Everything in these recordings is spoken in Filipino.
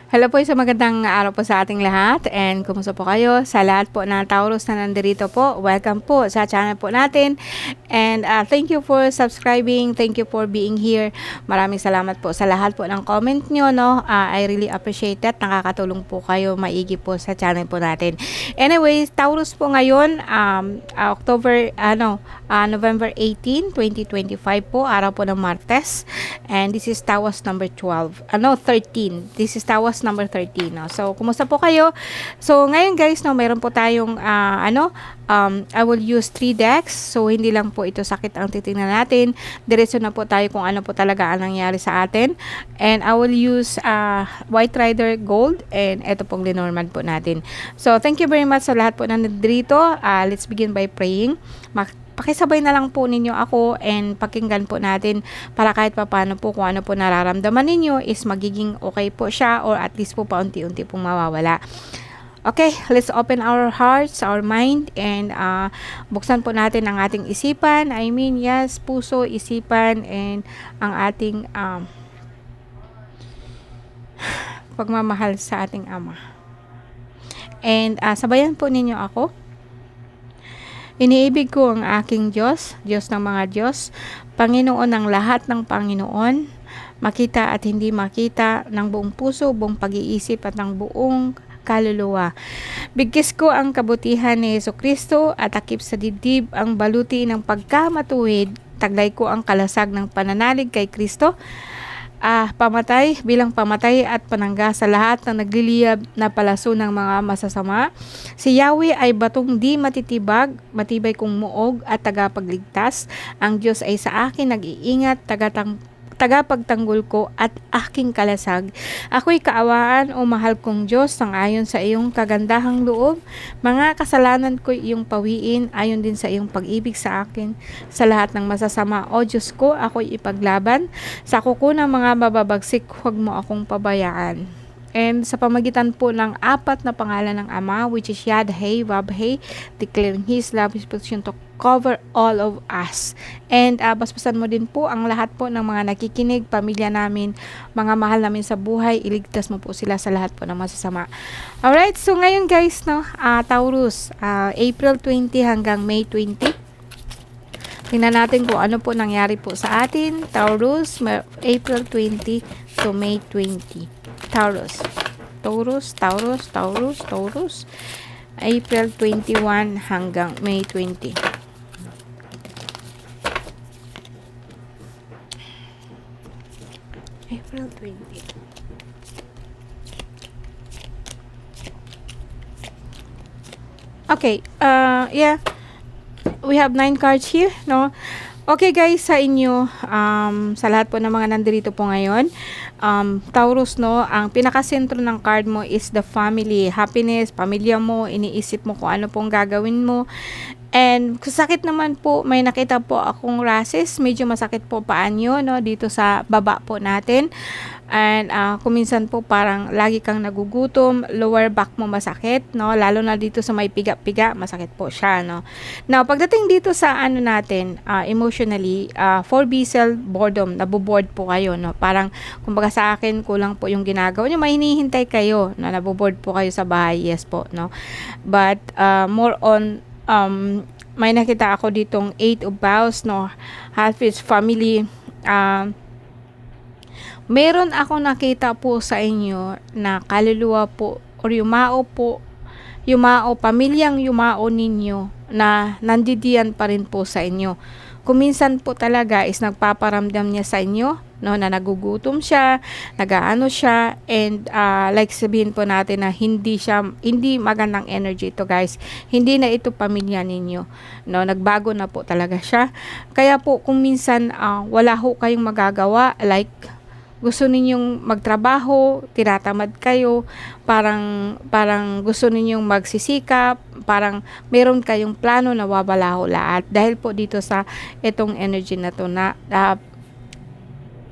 Hello po, sa magandang araw po sa ating lahat, and kumusta po kayo? Sa lahat po ng Taurus na nandirito po, welcome po sa channel po natin, and thank you for subscribing, thank you for being here. Maraming salamat po sa lahat po ng comment nyo, no? I really appreciate that. Nakakatulong po kayo maigi po sa channel po natin. Anyways, Taurus po ngayon, November 18, 2025 po, araw po ng Martes, and this is Tawas number 13. This is Tawas number 13, no? So, kumusta po kayo? So, ngayon guys, no, meron po tayong I will use 3 decks. So, hindi lang po ito sakit ang titingnan natin. Diretso na po tayo kung ano po talaga ang nangyari sa atin. And I will use White Rider Gold, and ito pong Lenormand po natin. So, thank you very much sa lahat po na nandito. Let's begin by praying. Pakisabay na lang po ninyo ako and pakinggan po natin para kahit paano po kung ano po nararamdaman ninyo is magiging okay po siya, or at least po paunti-unti pong mawawala. Okay, let's open our hearts, our mind, and buksan po natin ang ating isipan. Puso, isipan, and ang ating pagmamahal sa ating Ama. And sabayan po ninyo ako. Iniibig ko ang aking Diyos, Diyos ng mga Diyos, Panginoon ng lahat ng Panginoon, makita at hindi makita, ng buong puso, buong pag-iisip at ng buong kaluluwa. Bigkis ko ang kabutihan ni Jesucristo at takip sa dibdib ang baluti ng pagkamatuwid. Taglay ko ang kalasag ng pananalig kay Kristo, bilang pamatay at panangga sa lahat ng nagliliyab na palaso ng mga masasama. Si Yahweh ay batong di matitibag, matibay kong muog at tagapagligtas. Ang Diyos ay sa akin nag-iingat, tagapagtanggol ko at aking kalasag. Ako'y kaawaan o mahal kong Diyos, sangayon sa iyong kagandahang loob. Mga kasalanan ko'y iyong pawiin, ayon din sa iyong pag-ibig sa akin. Sa lahat ng masasama, o Diyos ko, ako'y ipaglaban. Sa kuko ng mga mababagsik, huwag mo akong pabayaan. And sa pamagitan po ng 4 na pangalan ng Ama, which is Yad-Heh, Vav-Heh, declaring His love, His protection to cover all of us. And basbasan mo din po ang lahat po ng mga nakikinig, pamilya namin, mga mahal namin sa buhay, iligtas mo po sila sa lahat po ng masasama. Alright, so ngayon guys, no, Taurus, April 20 hanggang May 20. Tingnan natin kung ano po nangyari po sa atin. Taurus, April 20 to May 20. Taurus. April 21 hanggang May 20. April 20. Okay, we have 9 cards here, no? Okay guys, sa inyo, sa lahat po ng mga nandito po ngayon, Taurus, no, ang pinakasentro ng card mo is the family, happiness, pamilya mo, iniisip mo kung ano pong gagawin mo. And sakit naman po, may nakita po akong rashes, medyo masakit po paan nyo, no, dito sa baba po natin. And kuminsan po parang lagi kang nagugutom, lower back mo masakit, no, lalo na dito sa may piga-piga, masakit po siya, no. Now, pagdating dito sa ano natin, emotionally, for Bisel, boredom, naboboard po kayo, no, parang kumbaga sa akin, kulang po yung ginagawa nyo, may hinihintay kayo, no, naboboard po kayo sa bahay, yes po, no. But more on, may nakita ako ditong 8 of Vows, no, half is family. Meron akong nakita po sa inyo na kaluluwa po, or pamilyang yumao ninyo na nandidiyan pa rin po sa inyo. Kuminsan po talaga is nagpaparamdam niya sa inyo, no, na nagugutom siya, nagaano siya, and like sabihin po natin na hindi magandang energy ito guys. Hindi na ito pamilya ninyo, no, nagbago na po talaga siya. Kaya po kung minsan wala ho kayong magagawa, like gusto ninyong magtrabaho, tinatamad kayo, parang gusto ninyong magsisikap, parang meron kayong plano na wawala ho lahat dahil po dito sa itong energy na to na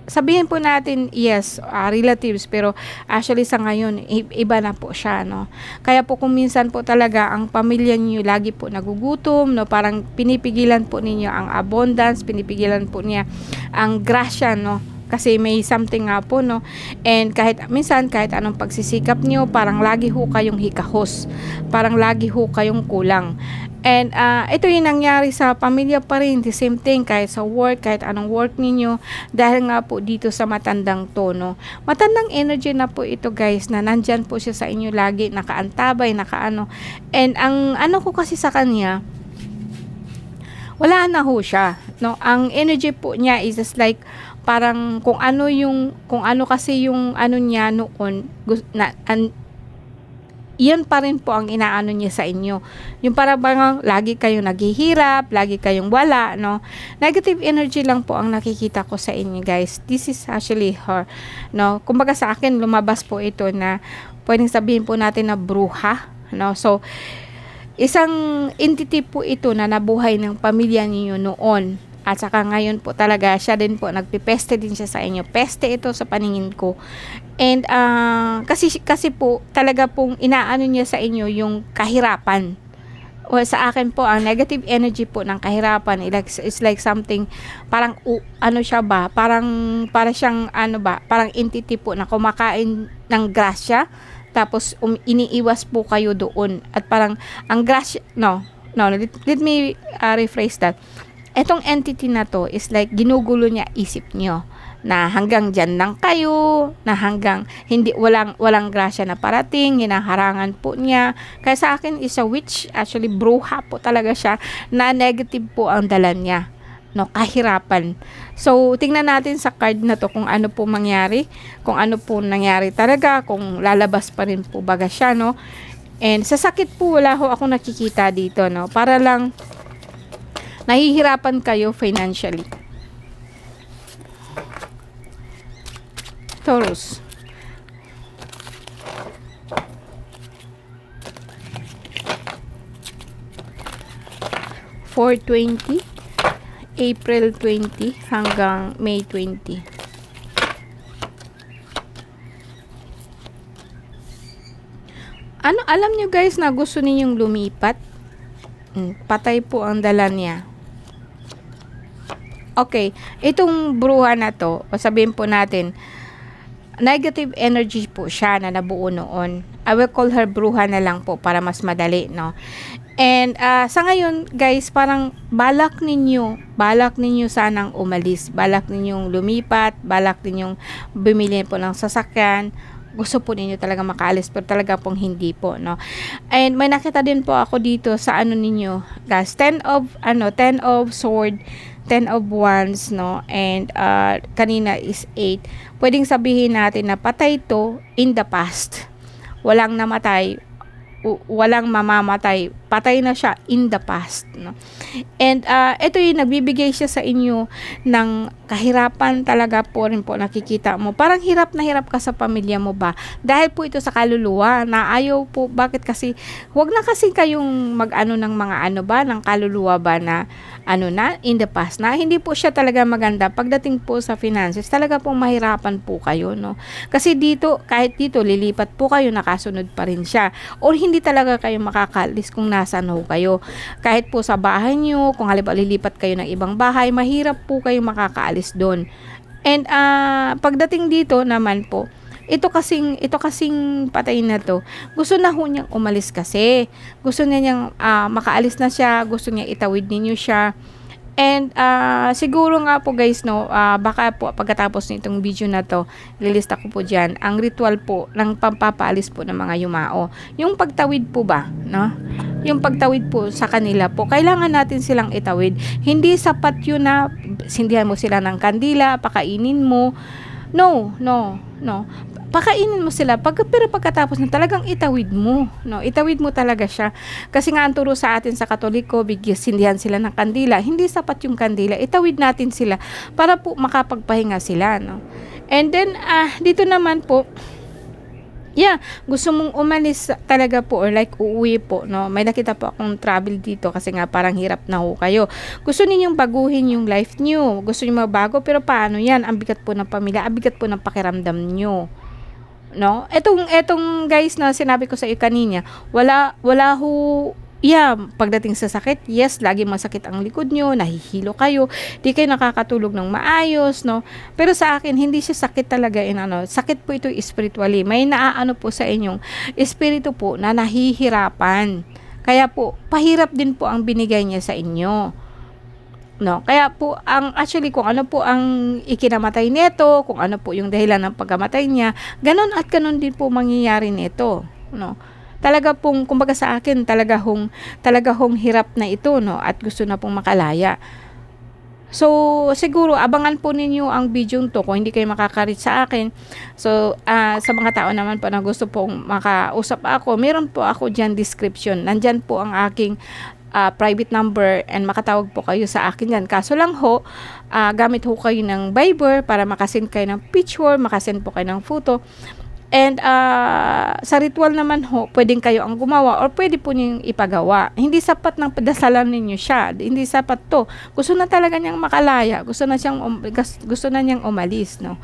sabihin po natin, yes, relatives, pero actually sa ngayon, iba na po siya, no. Kaya po kung minsan po talaga ang pamilya niyo lagi po nagugutom, no, parang pinipigilan po ninyo ang abundance, pinipigilan po niya ang grasya, no. kasi may something nga po, no, and kahit minsan kahit anong pagsisikap nyo, parang lagi ho kayong hikahos, parang lagi ho kayong kulang. And ito yung nangyari sa pamilya pa rin, the same thing kahit sa work, kahit anong work ninyo, dahil nga po dito sa matandang tono. Matandang energy na po ito guys, na nandyan po siya sa inyo lagi, nakaantabay, nakaano. And ang ano ko kasi sa kanya, wala na ho siya, no? Ang energy po niya is just like parang kung ano kasi yung ano niya noon, yan pa rin po ang inaano niya sa inyo. Yung para bang lagi kayong naghihirap, lagi kayong wala, no? Negative energy lang po ang nakikita ko sa inyo, guys. This is actually her, no? Kumbaga sa akin, lumabas po ito na pwedeng sabihin po natin na bruha, no? So, isang entity po ito na nabuhay ng pamilya niyo noon. At saka ngayon po talaga, siya din po, nagpipeste din siya sa inyo. Peste ito sa paningin ko. And kasi po, talaga pong inaano niya sa inyo yung kahirapan. O sa akin po, ang negative energy po ng kahirapan, it's like something, parang ano siya ba? Para siyang ano ba? Parang entity po na kumakain ng grasya. Tapos iniiwas po kayo doon. At parang ang grasya, let me rephrase that. Etong entity na to is like ginugulo niya isip niyo na hanggang dyan lang kayo, na hanggang walang grasya na parating, hinaharangan po niya. Kaya sa akin is a witch, actually bruha po talaga siya, na negative po ang dala niya, no, kahirapan. So tingnan natin sa card na to kung ano po mangyari, kung ano po nangyari talaga, kung lalabas pa rin po baga siya, no. And sa sakit po wala ho ako nakikita dito, no, para lang nahihirapan kayo financially. Taurus. April 20 hanggang May 20. Ano, alam nyo guys na gusto ninyong lumipat? Patay po ang dala niya. Okay, itong bruha na to, o sabihin po natin, negative energy po siya na nabuo noon. I will call her bruha na lang po para mas madali, no? And sa ngayon, guys, parang balak ninyo sanang umalis, balak ninyong lumipat, balak ninyong bumili po ng sasakyan. Gusto po ninyo talaga makaalis, pero talaga pong hindi po, no? And may nakita din po ako dito sa ano ninyo, guys, 10 of sword, 10 of wands, no? And kanina is 8. Pwedeng sabihin natin na patay to in the past. Walang namatay, walang mamamatay, patay na siya in the past, no? And ito yung nagbibigay siya sa inyo ng kahirapan talaga po rin po, nakikita mo. Parang hirap na hirap ka sa pamilya mo ba? Dahil po ito sa kaluluwa na ayaw po, bakit kasi, wag na kasi kayong mag-ano ng mga ano ba, ng kaluluwa ba na ano na, in the past na, hindi po siya talaga maganda. Pagdating po sa finances, talaga pong mahirapan po kayo, no? Kasi dito, kahit dito, lilipat po kayo, nakasunod pa rin siya. Or hindi talaga kayo makakalis kung nasaan ho kayo. Kahit po sa bahay nyo, kung halimbawa lilipat kayo ng ibang bahay, mahirap po kayo makakaalis doon. And pagdating dito naman po, ito kasing patay na to, gusto na ho niyang umalis kasi. Gusto niyang makaalis na siya, gusto niya itawid ninyo siya. And siguro nga po guys, no, baka po pagkatapos nitong video na to, lilista ko po dyan ang ritual po ng pampapaalis po ng mga yumao. Yung pagtawid po ba, no? Yung pagtawid po sa kanila po, kailangan natin silang itawid. Hindi sapat yun na sindihan mo sila ng kandila, pakainin mo. No. Pakainin mo sila, pero pagkatapos na talagang itawid mo, no? Itawid mo talaga siya. Kasi nga ang turo sa atin sa Katoliko, sindihan sila ng kandila. Hindi sapat yung kandila, itawid natin sila para po makapagpahinga sila, no? And then dito naman po, gusto mong umalis talaga po, or like uuwi po, no? May nakita po akong travel dito kasi nga parang hirap na ho kayo. Gusto ninyong baguhin yung life niyo. Gusto niyo mabago, pero paano yan? Ang bigat po ng pamilya, ang bigat po ng pakiramdam niyo, no? Etong guys na sinabi ko sa iyo kanina, wala ho yeah, pagdating sa sakit, yes, lagi masakit ang likod nyo, nahihilo kayo, di kayo nakakatulog ng maayos, no? Pero sa akin, hindi siya sakit talaga sakit po ito spiritually. May naaano po sa inyong espiritu po na nahihirapan. Kaya po, pahirap din po ang binigay niya sa inyo. No, kaya po actually kung ano po ang ikinamatay nito, kung ano po yung dahilan ng pagkamatay niya, ganun at ganun din po mangyayari nito, no? Talaga pong kumbaga sa akin talaga hong hirap na ito, no, at gusto na pong makalaya. So siguro abangan po ninyo ang video to kung hindi kayo makaka-reach sa akin. So sa mga tao naman po na gusto pong makausap ako, meron po ako diyan description. Nandyan po ang aking private number and makatawag po kayo sa akin yan. Kaso lang ho, gamit ho kayo ng Viber para makasend kayo ng picture, makasend po kayo ng photo. And sa ritual naman ho, pwedeng kayo ang gumawa or pwede po niyong ipagawa. Hindi sapat ng padasalan ninyo siya. Hindi sapat to. Gusto na talaga niyang makalaya. Gusto na niyang umalis, no?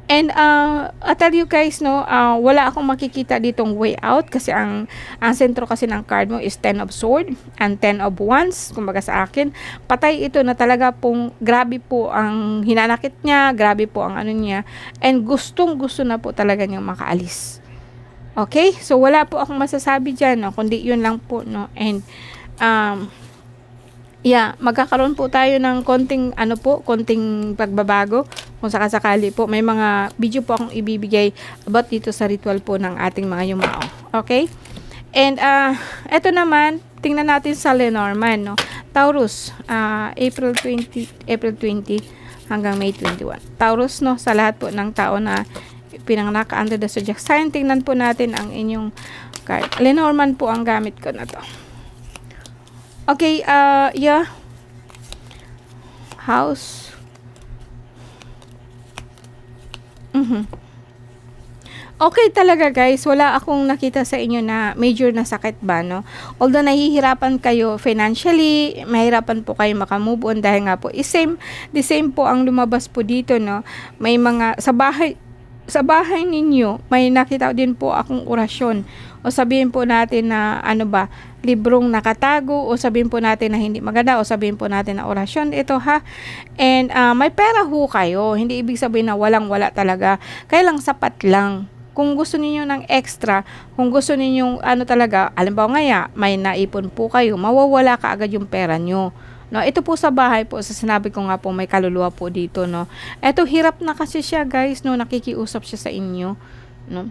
And I tell you guys, no, wala akong makikita ditong way out kasi ang sentro kasi ng card mo is 10 of Swords and 10 of Wands. Kumbaga sa akin, patay ito na talaga pong grabe po ang hinanakit niya, grabe po ang ano niya, and gustong-gusto na po talaga niyang makaalis. Okay? So wala po akong masasabi diyan, no, kundi yun lang po, no. And yeah, magkakaroon po tayo ng konting pagbabago kung sakasakali po. May mga video po akong ibibigay about dito sa ritual po ng ating mga yumao. Okay? And eto naman, tingnan natin sa Lenormand, no. Taurus, April 20 hanggang May 21. Taurus, no, sa lahat po ng tao na pinanganak under the zodiac sign, tingnan po natin ang inyong card. Lenormand po ang gamit ko na to. Okay, yeah. House. Okay talaga guys, wala akong nakita sa inyo na major na sakit ba, no? Although nahihirapan kayo financially, mahirapan po kayo makamove on dahil nga po the same po ang lumabas po dito, no? May mga sa bahay ninyo, may nakita din po akong orasyon. O sabihin po natin na librong nakatago, o sabihin po natin na hindi maganda, o sabihin po natin na orasyon ito, ha. And may pera ho kayo, hindi ibig sabihin na walang-wala talaga. Kaya lang sapat lang. Kung gusto niyo ng extra, kung gusto niyo talaga, halimbawa ngaya, may naipon po kayo, mawawala kaagad yung pera nyo. No, ito po sa bahay po, sa sinabi ko nga po, may kaluluwa po dito, no. Ito hirap na kasi siya, guys, no, nakikiusap siya sa inyo, no.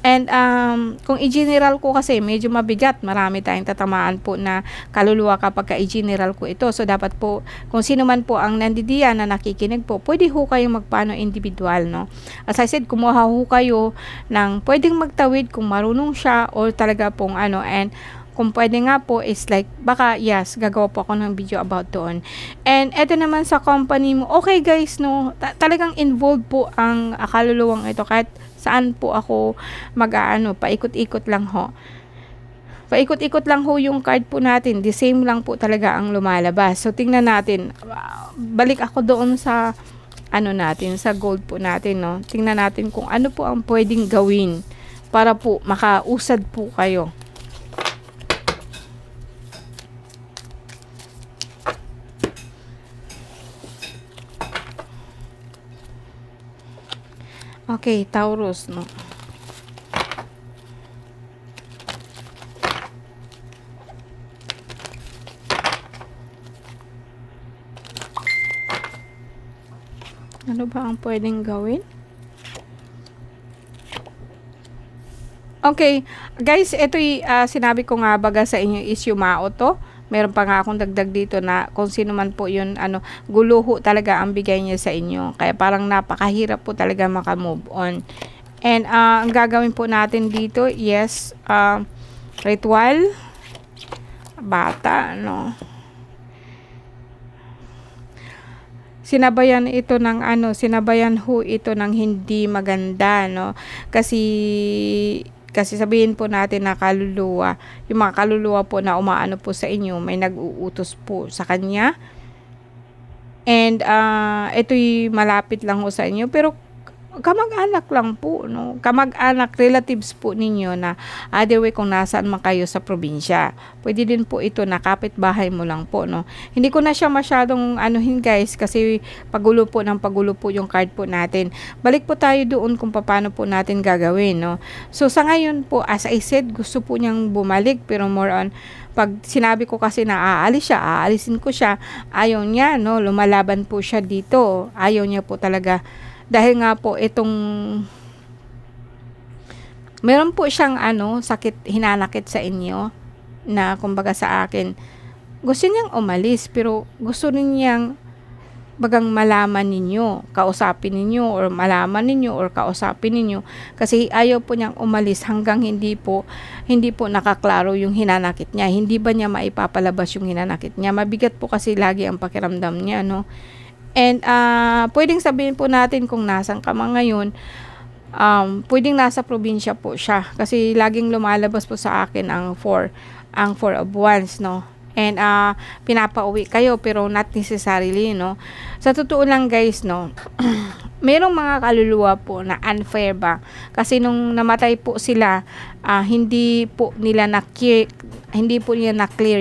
And kung i-general ko kasi medyo mabigat, marami tayong tatamaan po na kaluluwa kapag i-general ko ito. So dapat po kung sino man po ang nandidiyan na nakikinig po, pwede ho kayong magpaano individual, no. As I said, kumuha ho kayo ng pwedeng magtawid kung marunong siya or talaga pong and kung pwede nga po is like, baka yes, gagawa po ako ng video about doon. And eto naman sa company mo, okay guys, no, talagang involved po ang kaluluwang ito kahit saan po ako paikot-ikot lang ho. Paikot-ikot lang ho yung card po natin. The same lang po talaga ang lumalabas. So, tingnan natin. Balik ako doon sa sa gold po natin, no. Tingnan natin kung ano po ang pwedeng gawin para po makausad po kayo. Okay, Taurus, no. Ano ba ang pwedeng gawin? Okay, guys, ito sinabi ko nga baga sa inyo is yumao to. Meron pa nga akong dagdag dito na kung sino man po yun, guluho talaga ang bigay niya sa inyo. Kaya parang napakahirap po talaga makamove on. And ang gagawin po natin dito, yes, ritual, bata, no. Sinabayan ito ng sinabayan ho ito ng hindi maganda, no. Kasi sabihin po natin na kaluluwa, yung mga kaluluwa po na umaano po sa inyo, may nag-uutos po sa kanya. And ito'y malapit lang ho sa inyo. Pero kamag-anak lang po, no? Kamag-anak, relatives po ninyo na other way kung nasaan man kayo sa probinsya. Pwede din po ito na kapitbahay mo lang po, no? Hindi ko na siya masyadong anuhin guys kasi pagulo po yung card po natin. Balik po tayo doon kung paano po natin gagawin, no? So sa ngayon po, as I said, gusto po niyang bumalik pero more on pag sinabi ko kasi na aalisin ko siya, ayaw niya, no? Lumalaban po siya dito. Ayaw niya po talaga. Dahil nga po itong meron po siyang sakit, hinanakit sa inyo na kumbaga sa akin gusto niyang umalis pero gusto rin niyang bagang malaman ninyo, kausapin ninyo or malaman ninyo or kausapin ninyo kasi ayaw po niyang umalis hanggang hindi po nakaklaro yung hinanakit niya. Hindi ba niya maipapalabas yung hinanakit niya? Mabigat po kasi lagi ang pakiramdam niya, no? And pwedeng sabihin po natin kung nasan ka man ngayon, pwedeng nasa probinsya po siya kasi laging lumalabas po sa akin ang 4 of wands, no? And pinapauwi kayo pero not necessarily, no? Sa totoo lang guys, no, merong mga kaluluwa po na unfair ba kasi nung namatay po sila, hindi po nila na-clear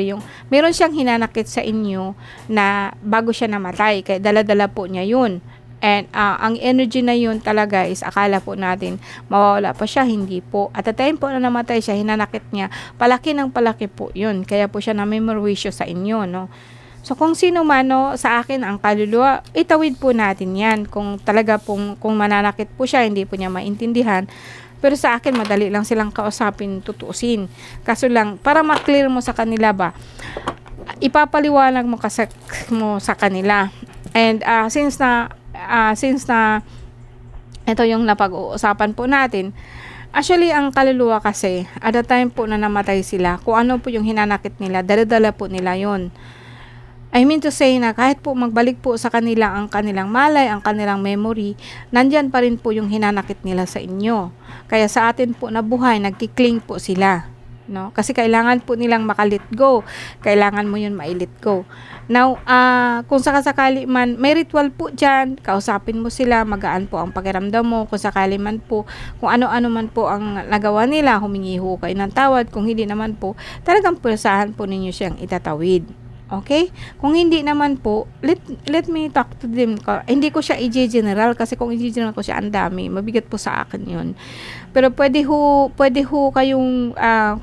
yung meron siyang hinanakit sa inyo na bago siya namatay kaya dala-dala po niya yun. And ang energy na yun talaga is akala po natin mawawala pa siya, hindi po. At the time po na namatay siya, hinanakit niya, palaki ng palaki po yun. Kaya po siya na memorisyo sa inyo, no? So kung sino man, no, sa akin ang kaluluwa, itawid po natin yan. Kung talaga kung mananakit po siya, hindi po niya maintindihan. Pero sa akin, madali lang silang kausapin, tutuusin. Kaso lang, para ma-clear mo sa kanila ba, ipapaliwanag mo sa kanila. And since na ito yung napag-uusapan po natin, actually ang kaluluwa kasi, at the time po na namatay sila, kung ano po yung hinanakit nila, dala-dala po nila yon. I mean to say na kahit po magbalik po sa kanila ang kanilang malay, ang kanilang memory, nandyan pa rin po yung hinanakit nila sa inyo. Kaya sa atin po na buhay, nagkikling po sila. No? Kasi kailangan po nilang makalit go. Kailangan mo yun ma-let go. Now, kung sakasakali man, may ritual po dyan, kausapin mo sila, magaan po ang pakiramdam mo. Kung sakali man po, kung ano-ano man po ang nagawa nila, humingi ho kayo ng tawad. Kung hindi naman po, talagang pwersahan po ninyo siyang itatawid. Okay? Kung hindi naman po, let me talk to them. Hindi ko siya i-general kasi kung i-general ko siya, ang dami. Mabigat po sa akin yun. Pero pwede ho kayong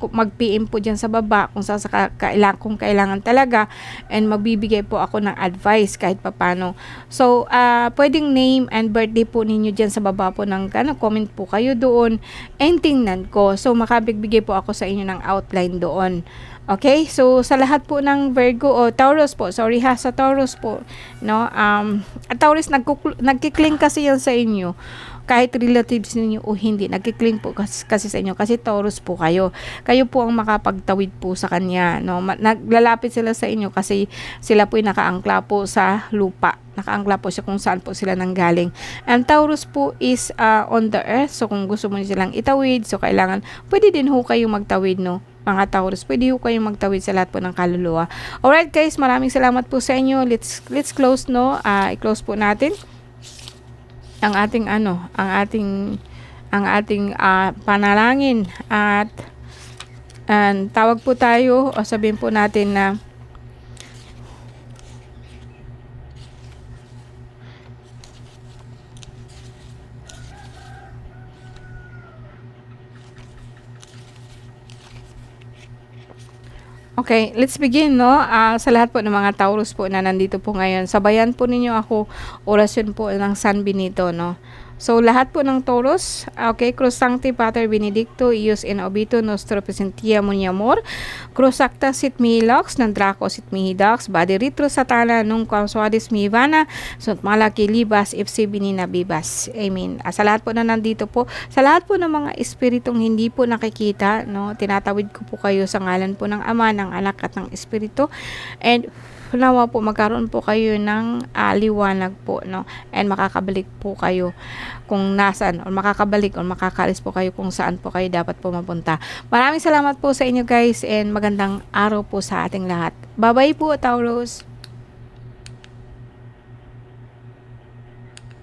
mag-PM po dyan sa baba kung kailangan talaga, and magbibigay po ako ng advice kahit papano. So, pwedeng name and birthday po ninyo dyan sa baba po ng comment po kayo doon and tingnan ko. So, makabigbigay po ako sa inyo ng outline doon. Okay, so sa lahat po ng Virgo o Taurus po, sorry ha, sa Taurus po, no, Taurus nagkikling kasi yan sa inyo, kahit relatives ninyo o hindi, nagkikling po kasi sa inyo, kasi Taurus po kayo po ang makapagtawid po sa kanya, no, naglalapit sila sa inyo kasi sila po yung nakaangkla po sa lupa, nakaangkla po siya kung saan po sila nanggaling. And Taurus po is on the earth, so kung gusto mo silang itawid, so kailangan, pwede din ho kayong magtawid, no, mga Taurus, pwede ho kayong magtawid sa lahat po ng kaluluwa. Alright guys, maraming salamat po sa inyo. Let's close, no. I-close po natin ang ating panalangin at tawag po tayo o sabihin po natin na okay, let's begin, no? Sa lahat po ng mga Taurus po na nandito po ngayon, sabayan po ninyo ako, orasyon po ng San Benito, no? So, lahat po ng Taurus, okay, Cruz Sancti Pater Benedicto, ius in obito nostro presentia muniamor, Cruz Acta sit mihi lux, ng Draco sit mihi dax, Badi ritro satana, nung consuadis mihi vana, sunt malaki libas, ifsi binina bibas. Amen. Sa lahat po na nandito po, sa lahat po ng mga espiritong hindi po nakikita, no, tinatawid ko po kayo sa ngalan po ng Ama, ng Anak at ng Espiritu, and nawa po magkaroon po kayo ng liwanag po, no, and makakabalik po kayo kung nasaan, or makakabalik or makakaalis po kayo kung saan po kayo dapat po mapunta. Maraming salamat po sa inyo guys, and magandang araw po sa ating lahat. Bye bye po, Taurus.